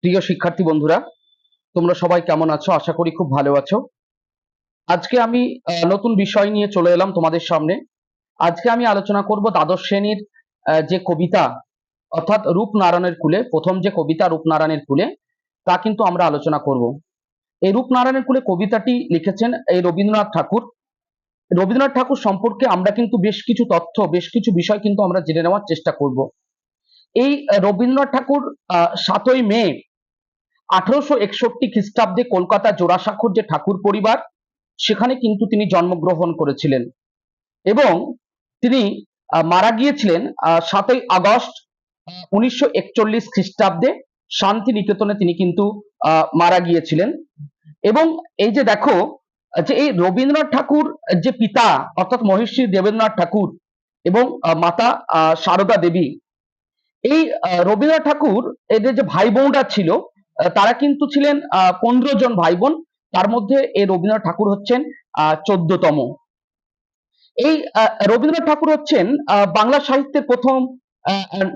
প্রিয় শিক্ষার্থী বন্ধুরা, তোমরা সবাই কেমন আছো? আশা করি খুব ভালো আছো। আজকে আমি নতুন বিষয় নিয়ে চলে এলাম তোমাদের সামনে। আজকে আমি আলোচনা করব দ্বাদশ শ্রেণীর যে কবিতা, অর্থাৎ রূপনারায়ণের কুলে, প্রথম যে কবিতা রূপনারায়ণের কুলে, তা কিন্তু আমরা আলোচনা করব। এই রূপনারায়ণের কুলে কবিতাটি লিখেছেন এই রবীন্দ্রনাথ ঠাকুর। রবীন্দ্রনাথ ঠাকুর সম্পর্কে আমরা কিন্তু বেশ কিছু তথ্য, বেশ কিছু বিষয় কিন্তু আমরা জেনে নেওয়ার চেষ্টা করব। এই রবীন্দ্রনাথ ঠাকুর ৭ই মে 1861 খ্রিস্টাব্দে কলকাতা জোড়াসাঁকোর যে ঠাকুর পরিবার, সেখানে কিন্তু তিনি জন্মগ্রহণ করেছিলেন এবং তিনি মারা গিয়েছিলেন ৭ই আগস্ট 1941 খ্রিস্টাব্দে শান্তিনিকেতনে তিনি কিন্তু মারা গিয়েছিলেন। এবং এই যে দেখো, যে এই রবীন্দ্রনাথ ঠাকুর যে পিতা অর্থাৎ মহর্ষি দেবেন্দ্রনাথ ঠাকুর এবং মাতা সারদা দেবী, এই রবীন্দ্রনাথ ঠাকুর এদের যে ভাই বোনরা ছিল, তারা কিন্তু ছিলেন 15 জন ভাই বোন। তার মধ্যে এই রবীন্দ্রনাথ ঠাকুর হচ্ছেন 14তম। এই রবীন্দ্রনাথ ঠাকুর হচ্ছেন বাংলা সাহিত্যের প্রথম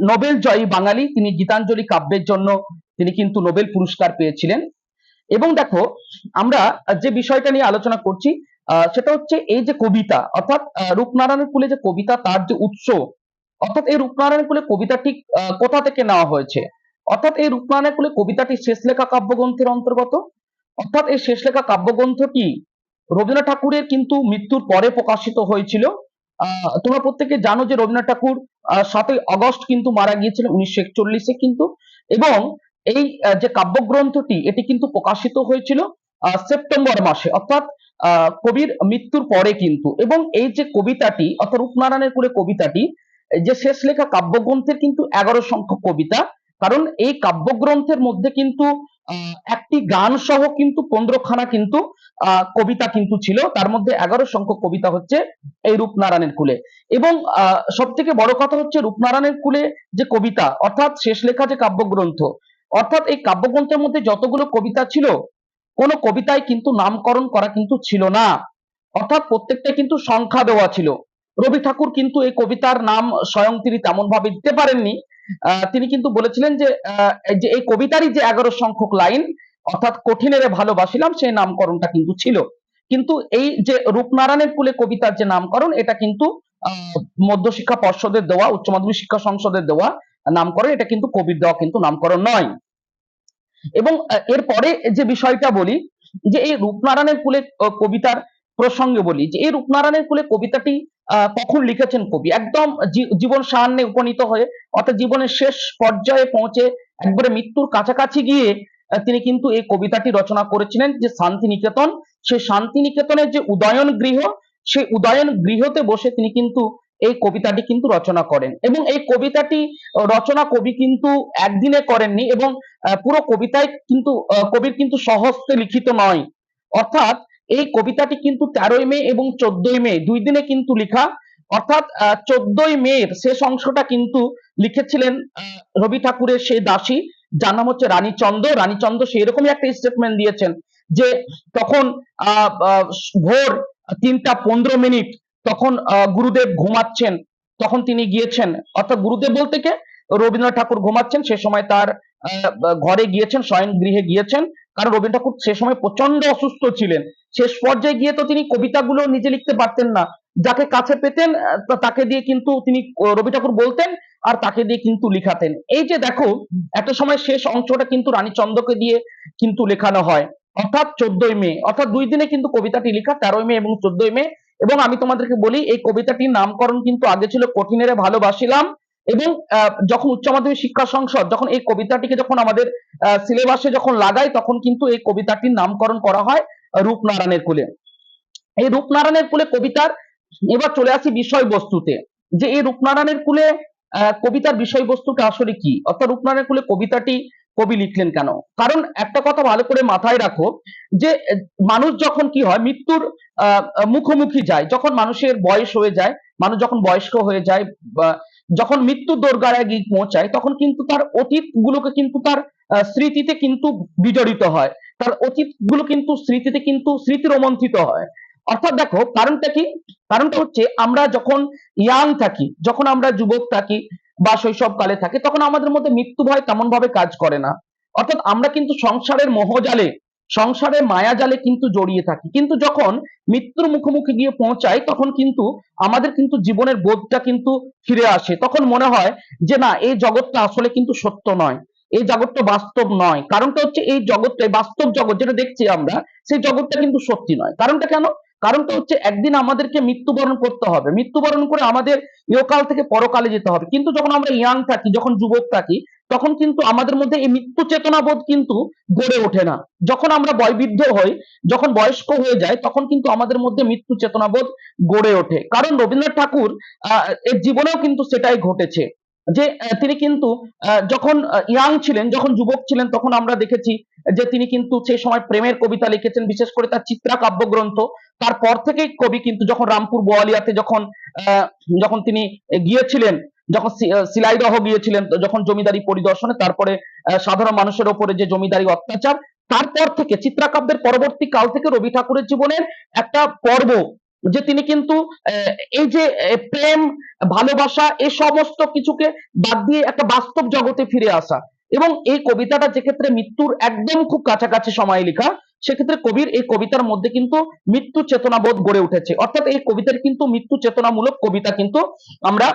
নোবেল জয়ী বাঙালি। তিনি গীতাঞ্জলি কাব্যের জন্য তিনি কিন্তু নোবেল পুরস্কার পেয়েছিলেন। এবং দেখো, আমরা যে বিষয়টা নিয়ে আলোচনা করছি সেটা হচ্ছে এই যে কবিতা, অর্থাৎ রূপনারায়ণের কুলে যে কবিতা, তার যে উৎস, অর্থাৎ এই রূপনারায়ণের কুলে কবিতাটি কোথা থেকে নেওয়া হয়েছে। অর্থাৎ এই রূপনারায়ণের কুলে কবিতাটি শেষ লেখা কাব্যগ্রন্থের অন্তর্গত। অর্থাৎ এই শেষ লেখা কাব্যগ্রন্থটি রবীন্দ্রনাথ ঠাকুরের কিন্তু মৃত্যুর পরে প্রকাশিত হয়েছিল। তোমরা প্রত্যেকে জানো যে রবীন্দ্রনাথ ঠাকুর ৭ই আগস্ট কিন্তু মারা গিয়েছিলেন 1941-এ কিন্তু। এবং এই যে কাব্যগ্রন্থটি, এটি কিন্তু প্রকাশিত হয়েছিল সেপ্টেম্বর মাসে, অর্থাৎ কবির মৃত্যুর পরে কিন্তু। এবং এই যে কবিতাটি, অর্থাৎ রূপনারায়ণের কুলে কবিতাটি, যে শেষ লেখা কাব্যগ্রন্থের কিন্তু 11 সংখ্যক কবিতা। কারণ এই কাব্যগ্রন্থের মধ্যে কিন্তু একটি গান সহ কিন্তু 15খানা কিন্তু কবিতা কিন্তু ছিল। তার মধ্যে 11 সংখ্যক কবিতা হচ্ছে এই রূপনারায়ণের কুলে। এবং সব থেকে বড় কথা হচ্ছে, রূপনারায়ণের কুলে যে কবিতা, অর্থাৎ শেষ লেখা যে কাব্যগ্রন্থ, অর্থাৎ এই কাব্যগ্রন্থের মধ্যে যতগুলো কবিতা ছিল, কোনো কবিতায় কিন্তু নামকরণ করা কিন্তু ছিল না। অর্থাৎ প্রত্যেকটা কিন্তু সংখ্যা দেওয়া ছিল। রবি ঠাকুর কিন্তু এই কবিতার নাম স্বয়ং তিনি তেমন ভাবে দিতে পারেননি। তিনি কিন্তু বলেছিলেন যে এই কবিতারই যে 11 সংখ্যক লাইন, অর্থাৎ কঠিনেরে ভালোবাসিলাম, সেই নামকরণটা কিন্তু ছিল। কিন্তু এই যে রূপনারায়ণের কুলে কবিতার যে নামকরণ, এটা কিন্তু মধ্যশিক্ষা পর্ষদের দেওয়া, উচ্চ মাধ্যমিক শিক্ষা সংসদের দেওয়া নামকরণ, এটা কিন্তু কবির দেওয়া কিন্তু নামকরণ নয়। এবং এরপরে যে বিষয়টা বলি, যে এই রূপনারায়ণের কুলে কবিতার প্রসঙ্গে বলি, যে এই রূপনারায়ণের কুলে কবিতাটি কখন লিখেছেন কবি, একদম জীবন সায়ান্নে উপনীত হয়ে, অর্থাৎ জীবনের শেষ পর্যায়ে পৌঁছে একবারে মৃত্যুর কাছাকাছি গিয়ে তিনি কিন্তু এই কবিতাটি রচনা করেছিলেন। যে শান্তিনিকেতন, সেই শান্তিনিকেতনের যে উদয়ন গৃহ, সেই উদয়ন গৃহতে বসে তিনি কিন্তু এই কবিতাটি কিন্তু রচনা করেন। এবং এই কবিতাটি রচনা কবি কিন্তু একদিনে করেননি, এবং পুরো কবিতায় কিন্তু কবির কিন্তু স্বহস্তে লিখিত নয়। অর্থাৎ এই কবিতাটি কিন্তু 13ই মে এবং 14ই মে 2 দিনে কিন্তু লেখা। অর্থাৎ 14ই মের শেষ অংশটা কিন্তু লিখেছিলেন রবি ঠাকুরের সেই দাসী, যার নাম হচ্ছে রানীচন্দ্র। রানীচন্দ্র সেই রকমই একটা স্টেটমেন্ট দিয়েছেন যে তখন ভোর 3টা 15 মিনিট, তখন গুরুদেব ঘুমাচ্ছেন, তখন তিনি গিয়েছেন। অর্থাৎ গুরুদেব বলতে কে, রবীন্দ্রনাথ ঠাকুর ঘুমাচ্ছেন, সে সময় তার ঘরে গিয়েছেন, শয়ন গৃহে গিয়েছেন। কারণ রবীন্দ্রনাথ ঠাকুর সে সময় প্রচন্ড অসুস্থ ছিলেন। শেষ পর্যায়ে গিয়ে তো তিনি কবিতাগুলো নিজে লিখতে পারতেন না, যাকে কাছে পেতেন তাকে দিয়ে কিন্তু তিনি রবি ঠাকুর বলতেন, আর তাকে দিয়ে কিন্তু লিখাতেন। এই যে দেখো, একটা সময় শেষ অংশটা কিন্তু রানীচন্দ্রকে দিয়ে কিন্তু লেখানো হয়। অর্থাৎ 14ই মে, অর্থাৎ 2 দিনে কিন্তু কবিতাটি লেখা, 13ই মে এবং 14ই মে। এবং আমি তোমাদেরকে বলি, এই কবিতাটির নামকরণ কিন্তু আগে ছিল কঠিনেরে ভালোবাসিলাম। এবং যখন উচ্চ মাধ্যমিক শিক্ষা সংসদ যখন এই কবিতাটিকে যখন আমাদের সিলেবাসে যখন লাগায়, তখন কিন্তু এই কবিতাটির নামকরণ করা হয় রূপনারায়ণের কুলে। এই রূপনারায়ণের কুলে কবিতার, এবার চলে আসি বিষয়বস্তুতে, যে এই রূপনারায়ণের কুলে কবিতার বিষয়বস্তুটা আসলে কি, অর্থাৎ রূপনারায়ণের কুলে কবিতাটি কবি লিখলেন কেন। কারণ একটা কথা ভালো করে মাথায় রাখো, যে মানুষ যখন কি হয়, মৃত্যুর মুখোমুখি যায়, যখন মানুষের বয়স হয়ে যায়, মানুষ যখন বয়স্ক হয়ে যায়, যখন মৃত্যু দোরগোড়ায় গিয়ে পৌঁছায়, তখন কিন্তু তার অতীত গুলোকে কিন্তু তার স্মৃতিতে কিন্তু বিজড়িত হয়, তার অতীত গুলো কিন্তু স্মৃতিতে কিন্তু স্মৃতি রোমন্থিত হয়। অর্থাৎ দেখো, কারণটা কি, কারণটা হচ্ছে আমরা যখন ইয়াং থাকি, যখন আমরা যুবক থাকি বা শৈশব কালে থাকি, তখন আমাদের মধ্যে মৃত্যু ভয় তেমন ভাবে কাজ করে না। অর্থাৎ আমরা কিন্তু সংসারের মোহজালে, সংসারের মায়াজালে কিন্তু জড়িয়ে থাকি, কিন্তু যখন মৃত্যুর মুখোমুখি গিয়ে পৌঁছাই তখন কিন্তু আমাদের কিন্তু জীবনের বোধটা কিন্তু ফিরে আসে। তখন মনে হয় যে না, এই জগৎটা আসলে কিন্তু সত্য নয়, এই জগৎটা বাস্তব নয়। কারণটা হচ্ছে এই জগৎটা, বাস্তব জগৎ যেটা দেখছি আমরা, সেই জগৎটা কিন্তু সত্যি নয়। কারণটা কেন? কারণটা হচ্ছে একদিন আমাদেরকে মৃত্যুবরণ করতে হবে, মৃত্যুবরণ করে আমাদের ইহকাল থেকে পরকালে যেতে হবে। কিন্তু যখন আমরা ইয়াং থাকি, যখন যুবক থাকি, তখন কিন্তু আমাদের মধ্যে এই মৃত্যু চেতনা বোধ কিন্তু গড়ে ওঠে না। যখন আমরা বয়বৃদ্ধ হই, যখন বয়স্ক হয়ে যায়, তখন কিন্তু আমাদের মধ্যে মৃত্যু চেতনা বোধ গড়ে ওঠে। কারণ রবীন্দ্রনাথ ঠাকুর এর জীবনেও কিন্তু সেটাই ঘটেছে, যে তিনি কিন্তু যখন ইয়াং ছিলেন, যখন যুবক ছিলেন, তখন আমরা দেখেছি যে তিনি কিন্তু সেই সময় প্রেমের কবিতা লিখেছেন, বিশেষ করে তার চিত্রা কাব্যগ্রন্থ। তারপর থেকেই কবি কিন্তু যখন রামপুর বোয়ালিয়াতে যখন আহ, যখন তিনি গিয়েছিলেন, যখন শিলাইদহ গিয়েছিলেন, যখন জমিদারি পরিদর্শনে, তারপরে সাধারণ মানুষের ওপরে যে জমিদারি অত্যাচার, তারপর থেকে চিত্রাকাব্যের পরবর্তী কাল থেকে রবি ঠাকুরের জীবনের একটা পর্ব, যে তিনি কিন্তু এই যে প্রেম, ভালোবাসা, এই সমস্ত কিছুকে বাদ দিয়ে একটা বাস্তব জগতে ফিরে আসা। এবং এই কবিতাটা যে ক্ষেত্রে মৃত্যুর একদম খুব কাছাকাছি সময়ে লেখা, সেক্ষেত্রে কবির এই কবিতার মধ্যে কিন্তু মৃত্যু চেতনাবোধ গড়ে উঠেছে। অর্থাৎ এই কবিতার কিন্তু মৃত্যু চেতনামূলক কবিতা কিন্তু আমরা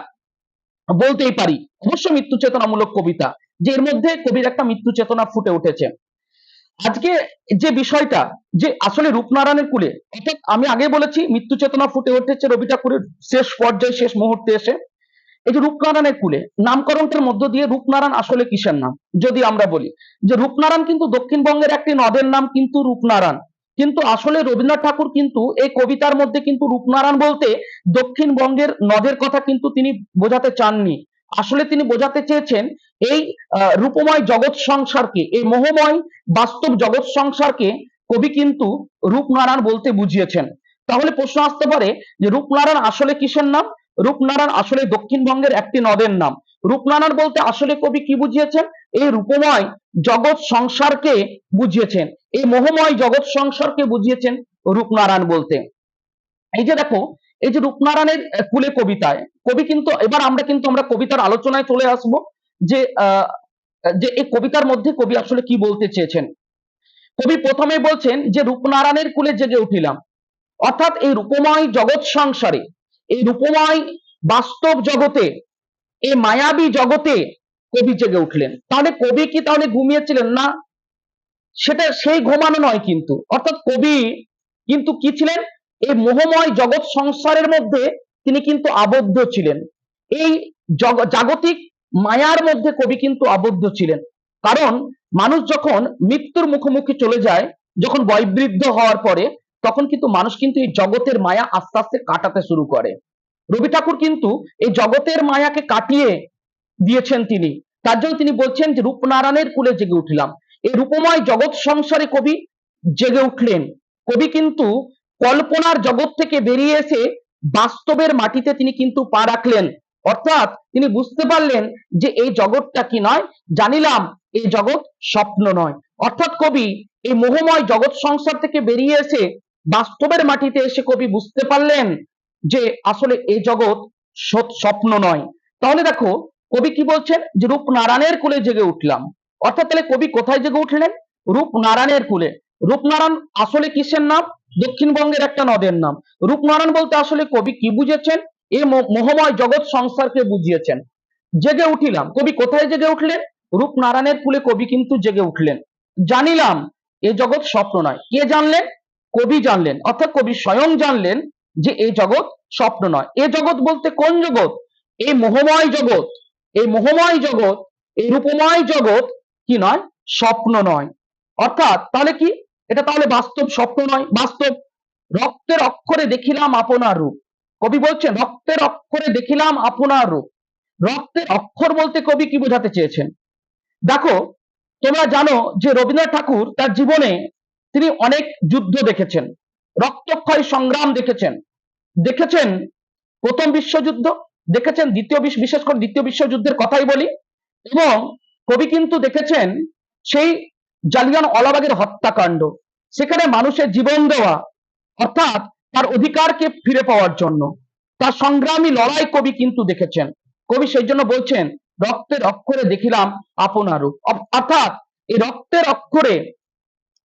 বলতেই পারি। অবশ্য মৃত্যু চেতনামূলক কবিতা, যে এর মধ্যে কবির একটা মৃত্যু চেতনা ফুটে উঠেছে। আজকে যে বিষয়টা, যে আসলে রূপনারায়ণের কুলে, অর্থাৎ আমি আগে বলেছি মৃত্যু চেতনা ফুটে উঠেছে রবি ঠাকুরের শেষ পর্যায়ে, শেষ মুহূর্তে এসে। এই যে রূপনারায়ণের কুলে, নামকরণটার মধ্য দিয়ে রূপনারায়ণ আসলে কিসের নাম যদি আমরা বলি, যে রূপনারায়ণ কিন্তু দক্ষিণবঙ্গের একটি নদের নাম কিন্তু রূপনারায়ণ। কিন্তু আসলে রবীন্দ্রনাথ ঠাকুর কিন্তু এই কবিতার মধ্যে কিন্তু রূপনারায়ণ বলতে দক্ষিণবঙ্গের নদের কথা কিন্তু তিনি বোঝাতে চাননি। আসলে তিনি বোঝাতে চেয়েছেন এই রূপময় জগৎ সংসারকে, এই মোহময় বাস্তব জগৎ সংসারকে কবি কিন্তু রূপনারায়ণ বলতে বুঝিয়েছেন। তাহলে প্রশ্ন আসতে পারে যে রূপনারায়ণ আসলে কিসের নাম? রূপনারায়ণ আসলে দক্ষিণবঙ্গের একটি নদের নাম। রূপনারায়ণ বলতে আসলে কবি কি বুঝিয়েছেন? এই রূপময় জগৎ সংসারকে বুঝিয়েছেন, এই মোহময় জগৎ সংসারকে বুঝিয়েছেন রূপনারায়ণ বলতে। এই যে দেখো, এই যে রূপনারায়ণের কুলে কবিতায় কবি কিন্তু, এবার আমরা কবিতার আলোচনায় চলে আসব, যে যে এই কবিতার মধ্যে কবি আসলে কি বলতে চেয়েছেন। কবি প্রথমে বলছেন যে রূপনারায়ণের কুলে জেগে উঠিলাম, অর্থাৎ এই রূপময় জগৎ সংসারে, এই রূপময় বাস্তব জগতে, এই মায়াবী জগতে কবি জেগে উঠলেন। তাহলে কবি কি তাহলে ঘুমিয়েছিলেন? না, সেটা সেই ঘুমানো নয় কিন্তু। অর্থাৎ কবি কিন্তু কি ছিলেন? এই মোহময় জগৎ সংসারের মধ্যে তিনি কিন্তু আবদ্ধ ছিলেন, এই জাগতিক মায়ার মধ্যে কবি কিন্তু আবদ্ধ ছিলেন। কারণ মানুষ যখন মৃত্যুর মুখোমুখি চলে যায়, যখন বয়োবৃদ্ধ হওয়ার পরে, তখন কিন্তু মানুষ কিন্তু এই জগতের মায়া আস্তে আস্তে কাটাতে শুরু করে। রবি ঠাকুর কিন্তু এই জগতের মায়াকে কাটিয়ে দিয়েছেন তিনি। তার জন্য তিনি বলছেন যে রূপনারায়ণের কুলে জেগে উঠলাম। এই রূপময় জগৎ সংসারে কবি জেগে উঠলেন। কবি কিন্তু কল্পনার জগৎ থেকে বেরিয়ে এসে বাস্তবের মাটিতে তিনি কিন্তু পা রাখলেন। অর্থাৎ তিনি বুঝতে পারলেন যে এই জগৎটা কি নয়, জানিলাম এই জগৎ স্বপ্ন নয়। অর্থাৎ কবি এই মোহময় জগৎ সংসার থেকে বেরিয়ে এসে বাস্তবের মাটিতে এসে কবি বুঝতে পারলেন যে আসলে এই জগৎ স্বপ্ন নয়। তাহলে দেখো, কবি কি বলছেন? যে রূপনারায়ণের কুলে জেগে উঠলাম। অর্থাৎ তাহলে কবি কোথায় জেগে উঠলেন? রূপনারায়ণের কুলে। রূপনারায়ণ আসলে কিসের নাম? দক্ষিণবঙ্গের একটা নদের নাম। রূপনারায়ণ বলতে আসলে কবি কি বুঝেছেন? এই মোহময় জগৎ সংসারকে বুঝিয়েছেন। জেগে উঠিলাম, কবি কোথায় জেগে উঠলেন? রূপনারায়ণের কুলে কবি কিন্তু জেগে উঠলেন। জানিলাম এ জগৎ স্বপ্ন নয়। কে জানলেন? কবি জানলেন। অর্থাৎ কবি স্বয়ং জানলেন যে এই জগৎ স্বপ্ন নয়। এ জগৎ বলতে কোন জগৎ? এই মোহময় জগৎ। এই মোহময় জগৎ, এই রূপময় জগৎ কি নয়? স্বপ্ন নয়। অর্থাৎ তাহলে কি এটা তাহলে বাস্তব, স্বপ্ন নয়, বাস্তব। রক্তের অক্ষরে দেখিলাম আপনার রূপ। কবি বলছেন রক্তের অক্ষরে দেখিলাম আপনার রূপ। রক্তের অক্ষর বলতে কবি কি বোঝাতে চেয়েছেন? দেখো, তোমরা জানো যে রবীন্দ্রনাথ ঠাকুর তার জীবনে তিনি অনেক যুদ্ধ দেখেছেন, রক্তক্ষয়ী সংগ্রাম দেখেছেন। দেখেছেন প্রথম বিশ্বযুদ্ধ, দেখেছেন বিশেষ করে দ্বিতীয় বিশ্বযুদ্ধের কথাই বলি। এবং কবি কিন্তু দেখেছেন সেই জালিয়ানওয়ালাবাগের হত্যাকাণ্ড, সেখানে মানুষের জীবন দেওয়া, অর্থাৎ তার অধিকারকে ফিরে পাওয়ার জন্য তার সংগ্রামী লড়াই কবি কিন্তু দেখেছেন। কবি সেই জন্য বলছেন রক্তের অক্ষরে দেখিলাম আপনার রূপ। অর্থাৎ এই রক্তের অক্ষরে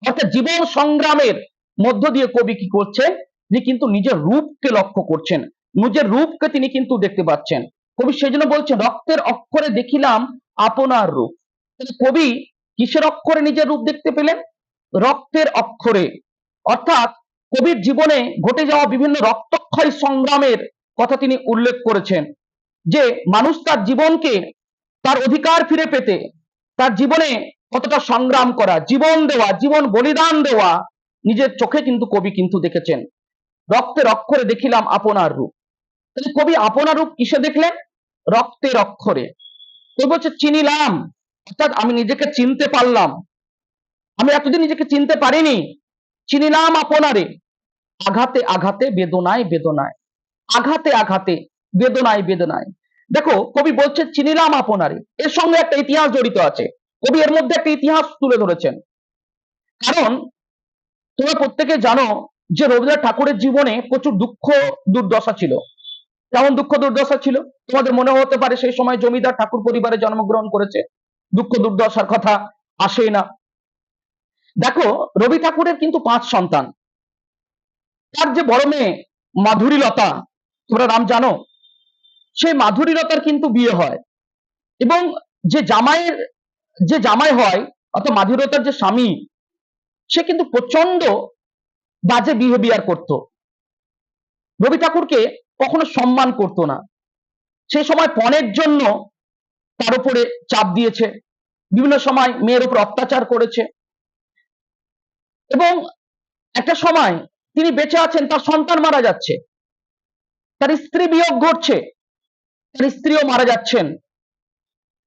অর্থাৎ জীবন সংগ্রামের মধ্য দিয়ে কবি কি করছেন, যে কিন্তু নিজের রূপকে লক্ষ্য করছেন, নিজের রূপকে তিনি কিন্তু দেখতে পাচ্ছেন। কবি সেই জন্য বলছেন রক্তের অক্ষরে দেখিলাম আপনার রূপ। তাহলে কবি কিসের অক্ষরে নিজের রূপ দেখতে পেলেন? রক্তের অক্ষরে। অর্থাৎ কবির জীবনে ঘটে যাওয়া বিভিন্ন রক্তক্ষয়ী সংগ্রামের কথা তিনি উল্লেখ করেছেন, যে মানুষ তার জীবনকে, তার অধিকার ফিরে পেতে তার জীবনে কতটা সংগ্রাম করা, জীবন দেওয়া, জীবন বলিদান দেওয়া নিজের চোখে কিন্তু কবি কিন্তু দেখেছেন। রক্তের অক্ষরে দেখিলাম আপনার রূপ। তাহলে কবি আপনার রূপ কিসে দেখলেন? রক্তের অক্ষরে। কবি বলছে চিনিলাম, অর্থাৎ আমি নিজেকে চিনতে পারলাম। আমি এতদিন নিজেকে চিনতে পারিনি, চিনিলাম আপনারে। আঘাতে আঘাতে বেদনায় বেদনায়, আঘাতে আঘাতে বেদনায় বেদনায়। দেখো কবি বলছে চিনিলাম আপনারে, এর সঙ্গে একটা ইতিহাস জড়িত আছে। কবি এর মধ্যে একটা ইতিহাস তুলে ধরেছেন। কারণ তোমরা প্রত্যেকে জানো যে রবীন্দ্রনাথ ঠাকুরের জীবনে প্রচুর দুঃখ দুর্দশা ছিল। কেমন দুঃখ দুর্দশা ছিল? তোমাদের মনে হতে পারে সেই সময় জমিদার ঠাকুর পরিবারে জন্মগ্রহণ করেছে, দুঃখ দুর্দশার কথা আসেই না। দেখো রবি ঠাকুরের কিন্তু 5 সন্তান। তার যে বড় মেয়ে মাধুরীলতা, তোমরা নাম জানো, সেই মাধুরীলতার কিন্তু বিয়ে হয়, এবং যে জামাই হয় অর্থাৎ মাধুরীলতার যে স্বামী, সে কিন্তু প্রচন্ড বাজে বিহেভিয়ার করত, রবি ঠাকুরকে কখনো সম্মান করতো না। সেই সময় পণের জন্য তার উপরে চাপ দিয়েছে, বিভিন্ন সময় মেয়ের উপর অত্যাচার করেছে, এবং একটা সময় তিনি বেঁচে আছেন, তার সন্তান মারা যাচ্ছে, তার স্ত্রী বিয়োগ ঘটছে, তার স্ত্রীও মারা যাচ্ছেন।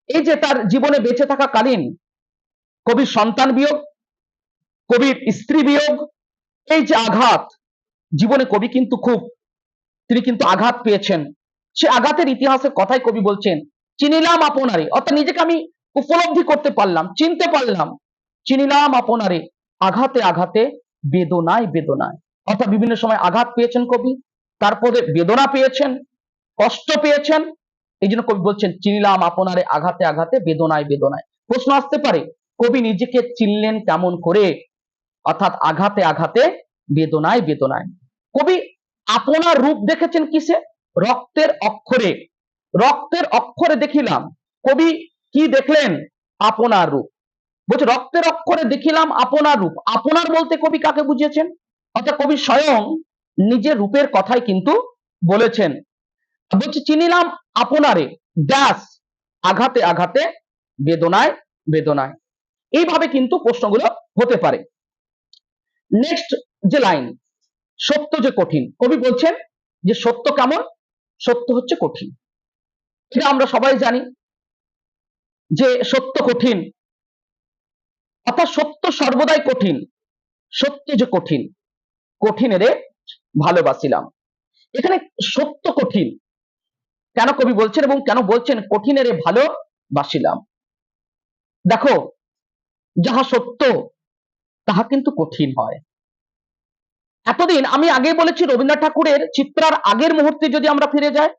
এই যে তার জীবনে বেঁচে থাকাকালীন কবির সন্তান বিয়োগ, কবির স্ত্রী বিয়োগ, এই যে আঘাত, জীবনে কবি কিন্তু তিনি কিন্তু আঘাত পেয়েছেন। সে আঘাতের ইতিহাসের কথাই কবি বলছেন চিনিলাম আপনারে, অর্থাৎ নিজেকে আমি উপলব্ধি করতে পারলাম, চিনতে পারলাম, চিনিলাম আপনারে। আঘাতে আঘাতে বেদনায় বেদনায়, অর্থাৎ বিভিন্ন সময় আঘাত পেয়েছেন কবি, তারপরে বেদনা পেয়েছেন, কষ্ট পেয়েছেন। এই জন্য কবি বলছেন চিনিলাম আপনারে, আঘাতে আঘাতে বেদনায় বেদনায়। প্রশ্ন আসতে পারে কবি নিজেকে চিনলেন কেমন করে? অর্থাৎ আঘাতে আঘাতে বেদনায় বেদনায়। কবি আপনার রূপ দেখেছেন কিসে? রক্তের অক্ষরে। রক্তের অক্ষরে দেখিলাম, কবি কি দেখলেন? আপনার রূপ। বলছে রক্তের অক্ষরে দেখিলাম আপনার রূপ। আপনার বলতে কবি কাকে বুঝিয়েছেন? অর্থাৎ কবি স্বয়ং নিজের রূপের কথাই কিন্তু বলেছেন। বলছে চিনিলাম আপনারে ড্যাশ, আঘাতে আঘাতে বেদনায় বেদনায়। এইভাবে কিন্তু প্রশ্নগুলো হতে পারে। নেক্সট যে লাইন, সত্য যে কঠিন। কবি বলছেন যে সত্য কেমন? সত্য হচ্ছে কঠিন। এটা আমরা সবাই জানি যে সত্য কঠিন, অর্থাৎ সত্য সর্বদাই কঠিন। সত্য যে কঠিন, কঠিনেরে ভালোবাসিলাম। এখানে সত্য কঠিন কেন কবি বলছেন, এবং কেন বলছেন কঠিনেরে ভালোবাসিলাম? দেখো যাহা সত্য তাহা কিন্তু কঠিন হয়। এতদিন আমি আগেই বলেছি রবীন্দ্রনাথ ঠাকুরের চিত্রার আগের মুহূর্তে যদি আমরা ফিরে যাই,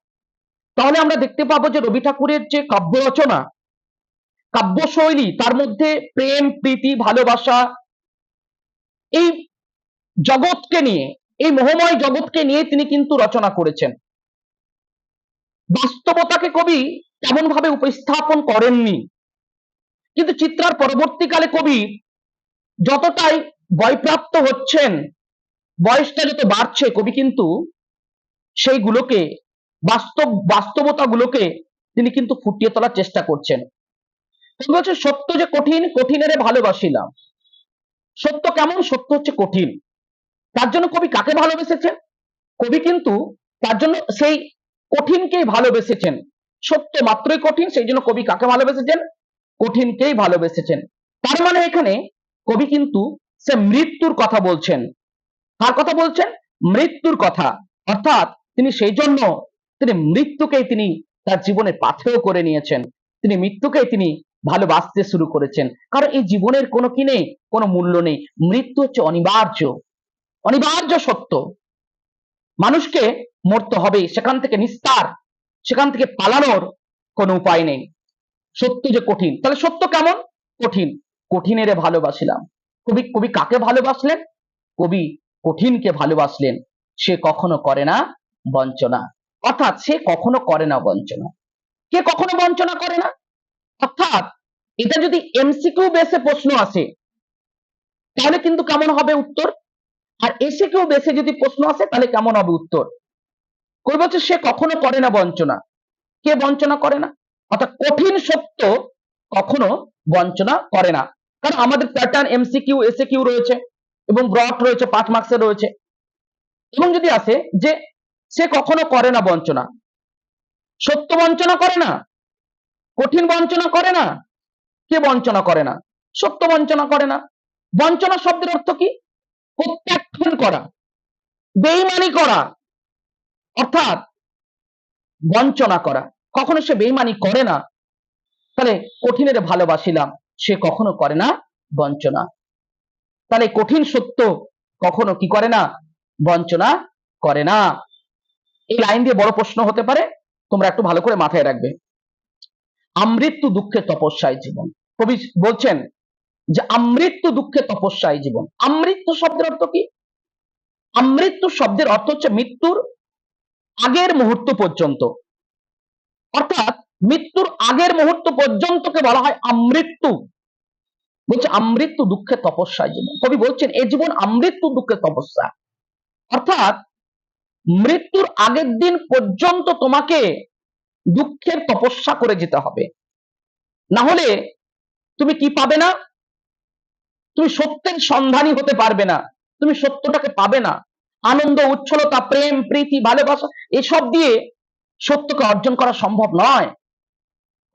তাহলে আমরা দেখতে পাবো যে রবি ঠাকুরের যে কাব্য রচনা, কাব্যশৈলী, তার মধ্যে প্রেম, প্রীতি, ভালোবাসা, এই জগৎকে নিয়ে, এই মোহময় জগৎকে নিয়ে তিনি কিন্তু রচনা করেছেন। বাস্তবতাকে কবি তেমন ভাবে উপস্থাপন করেননি। কিন্তু চিত্রার পরবর্তীকালে কবি যতটাই বয়প্রাপ্ত হচ্ছেন, বয়সটা যত বাড়ছে, কবি কিন্তু সেইগুলোকে, বাস্তবতাগুলোকে তিনি কিন্তু ফুটিয়ে তোলার চেষ্টা করছেন। কবি বলছে সত্য যে কঠিন, কঠিনেরে ভালোবাসিলাম। সত্য কেমন? সত্য হচ্ছে কঠিন। তার জন্য কবি কাকে ভালোবেসেছেন? কবি কিন্তু তার জন্য সেই কঠিনকেই ভালোবেসেছেন। সত্য মাত্রই কঠিন, সেই জন্য কবি কাকে ভালোবেসেছেন? কঠিনকেই ভালোবেসেছেন। তার মানে এখানে কবি কিন্তু সে মৃত্যুর কথা বলছেন। কার কথা বলছেন? মৃত্যুর কথা। অর্থাৎ তিনি সেই জন্য তিনি মৃত্যুকেই তিনি তার জীবনে পাথেয় করে নিয়েছেন। তিনি মৃত্যুকেই তিনি ভালোবাসতে শুরু করেছেন। কারণ এই জীবনের কোনো কি নেই, কোনো মূল্য নেই। মৃত্যু হচ্ছে অনিবার্য, অনিবার্য সত্য। মানুষকে মরতে হবে, সেখান থেকে নিস্তার, সেখান থেকে পালানোর কোনো উপায় নেই। সত্য যে কঠিন, তাহলে সত্য কেমন? কঠিন। কঠিনেরে ভালোবাসিলাম। কবি কবি কাকে ভালোবাসলেন? কবি কঠিনকে ভালোবাসলেন। সে কখনো করে না বঞ্চনা। অর্থাৎ সে কখনো করে না বঞ্চনা। কে কখনো বঞ্চনা করে না? অর্থাৎ এটা যদি এমসিকিউ বেসে প্রশ্ন আসে তাহলে কিন্তু কেমন হবে উত্তর, আর এসিকিউ বেসে যদি প্রশ্ন আসে তাহলে কেমন হবে উত্তর। কই বলছে সে কখনো করে না বঞ্চনা। কে বঞ্চনা করে না? অর্থাৎ কঠিন সত্য কখনো বঞ্চনা করে না। কারণ আমাদের প্যাটার্ন এমসিকিউ এসিকিউ রয়েছে এবং ব্রড রয়েছে, 5 মার্কসের রয়েছে। এবং যদি আসে যে সে কখনো করে না বঞ্চনা, সত্য বঞ্চনা করে না, কঠিন বঞ্চনা করে না, কে বঞ্চনা করে না? সত্য বঞ্চনা করে না। বঞ্চনা শব্দের অর্থ কি? প্রত্যাখ্যান করা, বেইমানি করা, অর্থাৎ বঞ্চনা করা। কখনো সে বেইমানি করে না। তাহলে কঠিনের ভালোবাসিলাম, সে কখনো করে না বঞ্চনা। তাহলে কঠিন সত্য কখনো কি করে না? বঞ্চনা করে না। এই লাইন দিয়ে বড় প্রশ্ন হতে পারে, তোমরা একটু ভালো করে মাথায় রাখবে। আমৃত্যু দুঃখে তপস্যায় জীবন। কবি বলছেন যে আমৃত্যু দুঃখে তপস্যায় জীবন। আমৃত্যু শব্দের অর্থ কি? আমৃত্যু শব্দের অর্থ হচ্ছে মৃত্যুর আগের মুহূর্ত পর্যন্ত। অর্থাৎ মৃত্যুর আগের মুহূর্ত পর্যন্তকে বলা হয় আমৃত্যু। বলছে আমৃত্যু দুঃখে তপস্যায় জীবন। কবি বলছেন এ জীবন আমৃত্যু দুঃখে তপস্যা। অর্থাৎ মৃত্যুর আগের দিন পর্যন্ত তোমাকে দুঃখের তপস্যা করে যেতে হবে, না হলে তুমি কি পাবে না? তুমি সত্যের সন্ধানী হতে পারবে না, তুমি সত্যটাকে পাবে না। আনন্দ, উচ্ছলতা, প্রেম, প্রীতি, ভালোবাসা এসব দিয়ে সত্যকে অর্জন করা সম্ভব নয়।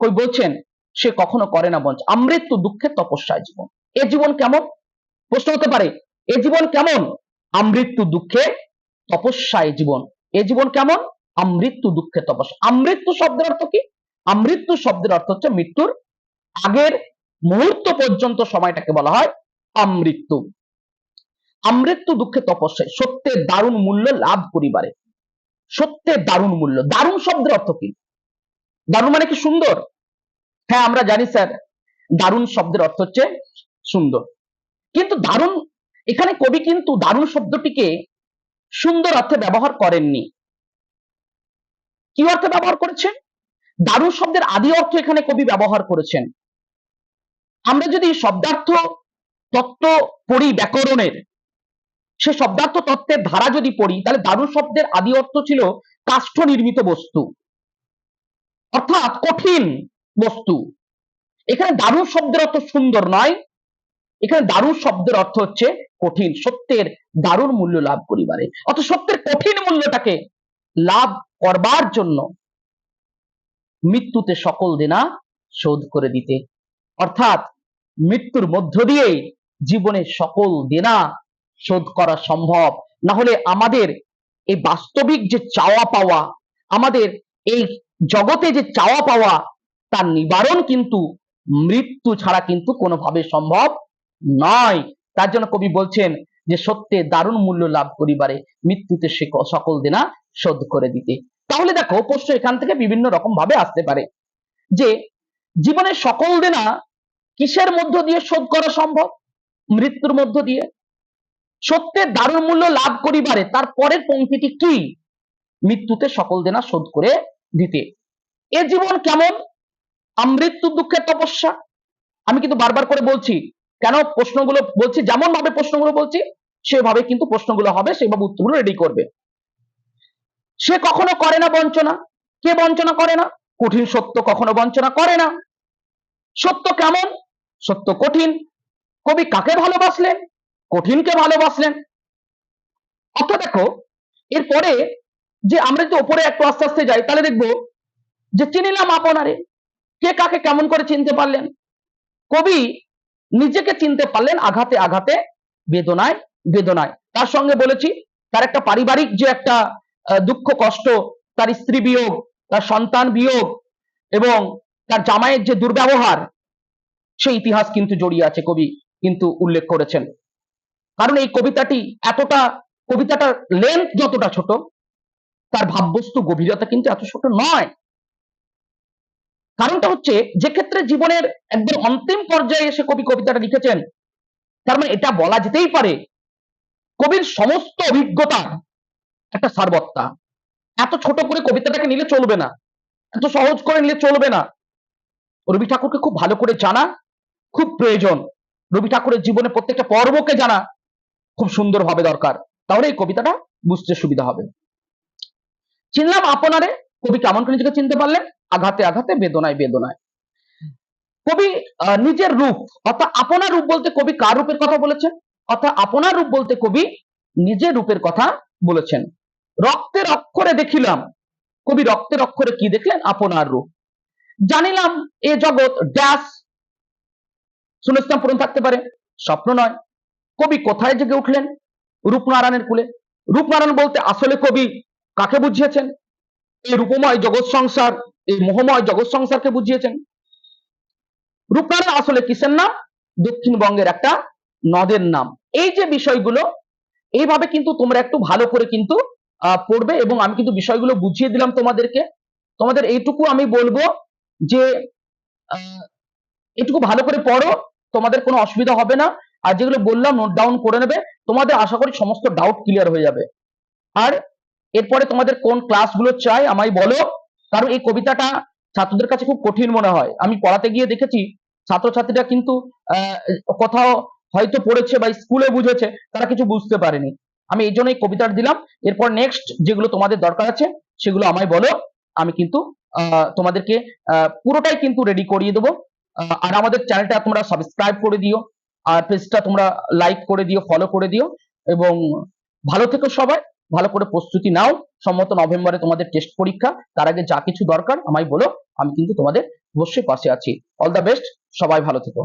কই বলছেন সে কখনো করে না বঞ্চ। আমৃত্যু দুঃখের তপস্যায় জীবন। এ জীবন কেমন? প্রশ্ন হতে পারে এ জীবন কেমন? আমৃত্যু দুঃখে তপস্যায় জীবন। এ জীবন কেমন? আমৃত্যু দুঃখে তপস্যা। আমৃত্যু শব্দের অর্থ কি? আমৃত্যু শব্দের অর্থ হচ্ছে মৃত্যুর আগের মুহূর্ত পর্যন্ত সময়টাকে বলা হয় আমৃত্যু। আমৃত্যু দুঃখে তপস্যায় সত্যের দারুণ মূল্য লাভ করিবারে। সত্যের দারুণ মূল্য। দারুণ শব্দের অর্থ কি? দারুণ মানে কি সুন্দর? হ্যাঁ আমরা জানি স্যার, দারুণ শব্দের অর্থ হচ্ছে সুন্দর। কিন্তু দারুণ, এখানে কবি কিন্তু দারুণ শব্দটিকে সুন্দর অর্থে ব্যবহার করেননি। কি অর্থে ব্যবহার করেছেন? দারুণ শব্দের আদি অর্থ এখানে কবি ব্যবহার করেছেন। আমরা যদি শব্দার্থ তত্ত্ব পড়ি ব্যাকরণের, সে শব্দার্থ তত্ত্বের ধারা যদি পড়ি তাহলে দারুণ শব্দের আদি অর্থ ছিল কাষ্ঠ নির্মিত বস্তু, অর্থাৎ কঠিন বস্তু। এখানে দারুণ শব্দের অর্থ সুন্দর নয়, এখানে দারুণ শব্দের অর্থ হচ্ছে কঠিন। সত্যের দারুণ মূল্য লাভ করিবারে, অর্থাৎ সত্যের কঠিন মূল্যটাকে লাভ করবার জন্য মৃত্যুতে সকল দেনা শোধ করে দিতে। অর্থাৎ মৃত্যুর মধ্য দিয়ে জীবনের সকল দেনা শোধ করা সম্ভব। না হলে আমাদের এই বাস্তবিক যে চাওয়া পাওয়া, আমাদের এই জগতে যে চাওয়া পাওয়া, তার নিবারণ কিন্তু মৃত্যু ছাড়া কিন্তু কোনোভাবে সম্ভব নয়। তার জন্য কবি বলছেন যে সত্যে দারুণ মূল্য লাভ করিবারে মৃত্যুতে সে সকল দেনা শোধ করে দিতে। তাহলে দেখো প্রশ্ন এখান থেকে বিভিন্ন রকম ভাবে আসতে পারে যে জীবনের সকল দেনা কিসের মধ্য দিয়ে শোধ করা সম্ভব? মৃত্যুর মধ্য দিয়ে। সত্যের দারুণ মূল্য লাভ করিবারে তার পরের পংক্তিটি কি? মৃত্যুতে সকল দেনা শোধ করে দিতে। এ জীবন কেমন? আমৃত্যু দুঃখের তপস্যা। আমি কিন্তু বারবার করে বলছি, কেন প্রশ্নগুলো বলছি, যেমন ভাবে প্রশ্নগুলো বলছি সেভাবে কিন্তু প্রশ্নগুলো হবে, সেভাবে উত্তরগুলো রেডি করবে। সে কখনো করে না বঞ্চনা। কে বঞ্চনা করে না? কঠিন সত্য কখনো বঞ্চনা করে না। সত্য কেমন? সত্য কঠিন। কবি কাকে ভালোবাসলেন? কঠিনকে ভালোবাসলেন। অর্থাৎ দেখো এরপরে যে আমরা যদি উপরে একটু আস্তে আস্তে যাই তাহলে দেখবো যে চিনিলাম আপনারে। কে কাকে কেমন করে চিনতে পারলেন? কবি নিজেকে চিনতে পারলেন আঘাতে আঘাতে, বেদনায় বেদনায়। তার সঙ্গে বলেছি তার একটা পারিবারিক যে একটা দুঃখ কষ্ট, তার স্ত্রী বিয়োগ, তার সন্তান বিয়োগ এবং তার জামাইয়ের যে দুর্ব্যবহার, সেই ইতিহাস কিন্তু জড়িয়ে আছে, কবি কিন্তু উল্লেখ করেছেন। কারণ এই কবিতাটি এতটা, কবিতাটার লেন্থ যতটা ছোট, তার ভাববস্তু গভীরতা কিন্তু এত ছোট নয়। কারণটা হচ্ছে, যে ক্ষেত্রে জীবনের একদম অন্তিম পর্যায়ে এসে কবি কবিতাটা লিখেছেন, তার মানে এটা বলা যেতেই পারে কবির সমস্ত অভিজ্ঞতা একটা সারবত্তা। এত ছোট করে কবিতাটাকে নিলে চলবে না, এত সহজ করে নিলে চলবে না। রবি ঠাকুরকে খুব ভালো করে জানা খুব প্রয়োজন। রবি ঠাকুরের জীবনে প্রত্যেকটা পর্বকে জানা খুব সুন্দরভাবে দরকার, তাহলে এই কবিতাটা বুঝতে সুবিধা হবে। চিনলাম আপনারে, কবি কেমন করে নিজেকে চিনতে পারলেন? আঘাতে আঘাতে, বেদনায় বেদনায়। কবি নিজের রূপ অর্থাৎ আপনার রূপ বলতে কবি কার রূপের কথা বলেছেন? অর্থাৎ আপনার রূপ বলতে কবি নিজের রূপের কথা বলেছেন। রক্তের অক্ষরে দেখিলাম, কবি রক্তের অক্ষরে কি দেখলেন? আপনার রূপ। জানিলাম এ জগৎ ড্যাশ, শূন্যস্থান পূরণ থাকতে পারে, স্বপ্ন নয়। কবি কোথায় জেগে উঠলেন? রূপনারায়ণের কুলে। রূপনারায়ণ বলতে আসলে কবি কাকে বুঝিয়েছেন? এই রূপময় জগৎ সংসার, এই মোহময় জগৎ সংসারকে বুঝিয়েছেন। রূপনারায়ণ আসলে কিসের নাম? দক্ষিণবঙ্গের একটা নদের নাম। এই যে বিষয়গুলো, এইভাবে কিন্তু তোমরা একটু ভালো করে কিন্তু পড়বে, এবং আমি কিন্তু বিষয়গুলো বুঝিয়ে দিলাম তোমাদেরকে। তোমাদের এইটুকু আমি বলবো যে এটুকু ভালো করে পড়ো, তোমাদের কোনো অসুবিধা হবে না। আর যেগুলো বললাম নোট ডাউন করে নেবে, তোমাদের আশা করি সমস্ত ডাউট ক্লিয়ার হয়ে যাবে। আর এরপরে তোমাদের কোন ক্লাসগুলো চাই আমায় বলো, কারণ এই কবিতাটা ছাত্রদের কাছে খুব কঠিন মনে হয়। আমি পড়াতে গিয়ে দেখেছি ছাত্রছাত্রীরা কিন্তু কোথাও হয়তো পড়েছে বা স্কুলে বুঝেছে, তারা কিছু বুঝতে পারেনি। আমি এই জন্য এই কবিতাটা দিলাম। এরপর নেক্সট যেগুলো তোমাদের দরকার আছে সেগুলো আমায় বলো, আমি কিন্তু তোমাদেরকে পুরোটাই কিন্তু রেডি করিয়ে দেবো। আর আমাদের চ্যানেলটা তোমরা সাবস্ক্রাইব করে দিও, আর পেজটা তোমরা লাইক করে দিও, ফলো করে দিও, এবং ভালো থেকো সবাই। ভালো করে প্রস্তুতি নাও, সম্ভবত নভেম্বরে তোমাদের টেস্ট পরীক্ষা, তার আগে যা কিছু দরকার আমায় বলো, আমি কিন্তু তোমাদের অবশ্যই পাশে আছি। অল দ্য বেস্ট, সবাই ভালো থেকো।